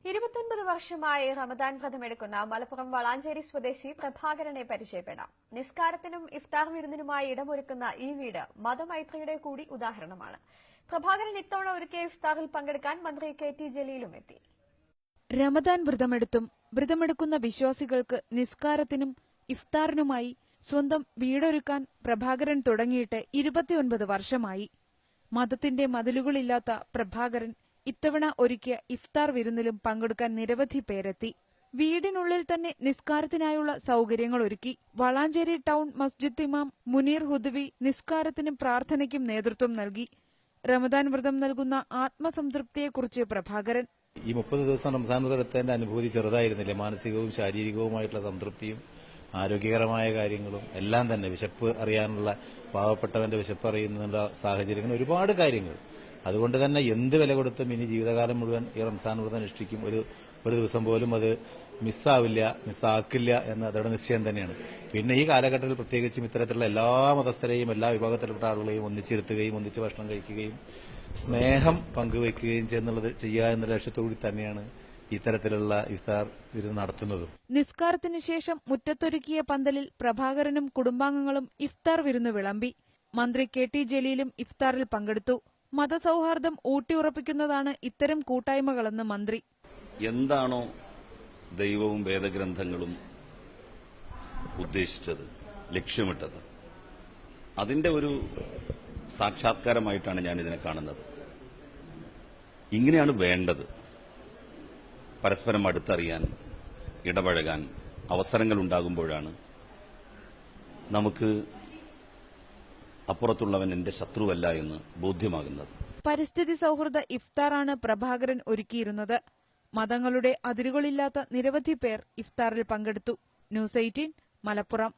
29 വർഷമായി റമദാൻ വ്രതമെടുക്കുന്ന മലപ്പുറം വളാഞ്ചേരി സ്വദേശി പ്രഭാകരനെ പരിചയപ്പെടാം. നിസ്കാരത്തിനും ഇഫ്താർ വിരുന്നിനുമായി ഇടമൊരുക്കുന്ന ഈ വീട് മതമൈത്രിയുടെ കൂടി ഉദാഹരണമാണ്. പ്രഭാകരൻ ഇത്തവണ ഒരുക്കിയ ഇഫ്താറിൽ പങ്കെടുക്കാൻ മന്ത്രി കെ.ടി. ജലീലും എത്തി. റമദാൻ വ്രതമെടുക്കുന്ന വിശ്വാസികൾക്ക് നിസ്കാരത്തിനും ഇഫ്താറിനുമായി സ്വന്തം വീടൊരുക്കാൻ പ്രഭാകരൻ തുടങ്ങിയിട്ട് 29 വർഷമായി. മതത്തിന്റെ മതിലുകളില്ലാത്ത പ്രഭാകരൻ ഇത്തവണ ഒരുക്കിയ ഇഫ്താർ വിരുന്നിലും പങ്കെടുക്കാൻ നിരവധി പേരെത്തി. വീടിനുള്ളിൽ തന്നെ നിസ്കാരത്തിനായുള്ള സൌകര്യങ്ങൾ ഒരുക്കി. വളാഞ്ചേരി ടൗൺ മസ്ജിദ് ഇമാം മുനീർ ഹുദവി നിസ്കാരത്തിനും പ്രാർത്ഥനയ്ക്കും നേതൃത്വം നൽകി. റമദാൻ വ്രതം നൽകുന്ന ആത്മസംതൃപ്തിയെക്കുറിച്ച് പ്രഭാകരൻ: ഈ 30 ദിവസം റംസാൻ വ്രതത്തിന്റെ അനുഭൂതി ചെറുതായിരുന്നില്ല. മാനസികവും ശാരീരികവുമായിട്ടുള്ള സംതൃപ്തിയും ആരോഗ്യകരമായ കാര്യങ്ങളും എല്ലാം തന്നെ, വിശപ്പ് അറിയാനുള്ള, പാവപ്പെട്ടവന്റെ വിശപ്പ് അറിയുന്ന സാഹചര്യങ്ങൾ, ഒരുപാട് കാര്യങ്ങൾ. അതുകൊണ്ട് തന്നെ എന്ത് വില കൊടുത്തും ഇനി ജീവിതകാലം മുഴുവൻ ഈ റംസാൻ വ്രതം അനുഷ്ഠിക്കും. ഒരു ദിവസം പോലും അത് മിസ്സാക്കില്ല എന്ന ദൃഢനിശ്ചയം തന്നെയാണ്. പിന്നെ ഈ കാലഘട്ടത്തിൽ പ്രത്യേകിച്ചും ഇത്തരത്തിലുള്ള എല്ലാ മതസ്ഥരെയും എല്ലാ വിഭാഗത്തിൽപ്പെട്ട ആളുകളെയും ഒന്നിച്ചിരുത്തുകയും ഒന്നിച്ച് ഭക്ഷണം കഴിക്കുകയും സ്നേഹം പങ്കുവയ്ക്കുകയും ചെയ്യുക എന്ന ലക്ഷ്യത്തോടുകൂടി തന്നെയാണ് ഇത്തരത്തിലുള്ള ഇഫ്താർ വിരുന്ന് നടത്തുന്നത്. നിസ്കാരത്തിനു ശേഷം മുറ്റത്തൊരുക്കിയ പന്തലിൽ പ്രഭാകരനും കുടുംബാംഗങ്ങളും ഇഫ്താർ വിരുന്ന് വിളമ്പി. മന്ത്രി കെ.ടി. ജലീലും ഇഫ്താറിൽ പങ്കെടുത്തു. മതസൌഹാർദ്ദം ഊട്ടിയുറപ്പിക്കുന്നതാണ് ഇത്തരം കൂട്ടായ്മകളെന്ന് മന്ത്രി: എന്താണോ ദൈവവും വേദഗ്രന്ഥങ്ങളും ഉദ്ദേശിച്ചത്, ലക്ഷ്യമിട്ടത്, അതിന്റെ ഒരു സാക്ഷാത്കാരമായിട്ടാണ് ഞാൻ ഇതിനെ കാണുന്നത്. ഇങ്ങനെയാണ് വേണ്ടത്. പരസ്പരം അടുത്തറിയാൻ, ഇടപഴകാൻ അവസരങ്ങൾ ഉണ്ടാകുമ്പോഴാണ് നമുക്ക് അപ്പുറത്തുള്ളവൻ എന്റെ ശത്രുവല്ല എന്ന് ബോധ്യമാകുന്നത്. പരിസ്ഥിതി സൌഹൃദ ഇഫ്താറാണ് പ്രഭാകരൻ ഒരുക്കിയിരുന്നത്. മതങ്ങളുടെ അതിരുകളില്ലാത്ത നിരവധി പേർ ഇഫ്താറിൽ പങ്കെടുത്തു. ന്യൂസ് 18 മലപ്പുറം.